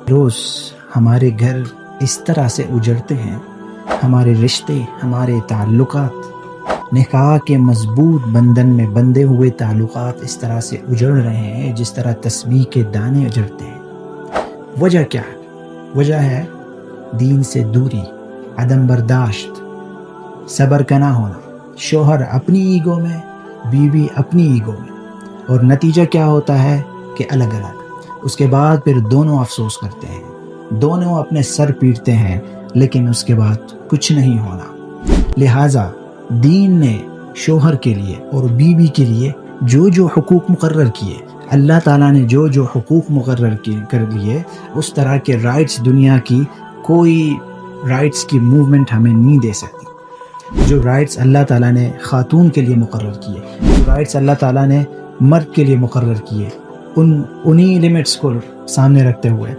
روز ہمارے گھر اس طرح سے اجڑتے ہیں، ہمارے رشتے، ہمارے تعلقات، نکاح کے مضبوط بندھن میں بندھے ہوئے تعلقات اس طرح سے اجڑ رہے ہیں جس طرح تسبیح کے دانے اجڑتے ہیں۔ وجہ کیا ہے؟ وجہ ہے دین سے دوری، عدم برداشت، صبر کا نہ ہونا، شوہر اپنی ایگو میں، بیوی اپنی ایگو میں، اور نتیجہ کیا ہوتا ہے کہ الگ الگ۔ اس کے بعد پھر دونوں افسوس کرتے ہیں، دونوں اپنے سر پیٹتے ہیں، لیکن اس کے بعد کچھ نہیں ہونا۔ لہٰذا دین نے شوہر کے لیے اور بیوی کے لیے جو حقوق مقرر کیے، اللہ تعالیٰ نے جو حقوق مقرر کر لیے، اس طرح کے رائٹس دنیا کی کوئی رائٹس کی موومنٹ ہمیں نہیں دے سکتی۔ جو رائٹس اللہ تعالیٰ نے خاتون کے لیے مقرر کیے، جو رائٹس اللہ تعالیٰ نے مرد کے لیے مقرر کیے، انہی لیمٹس کو سامنے رکھتے ہوئے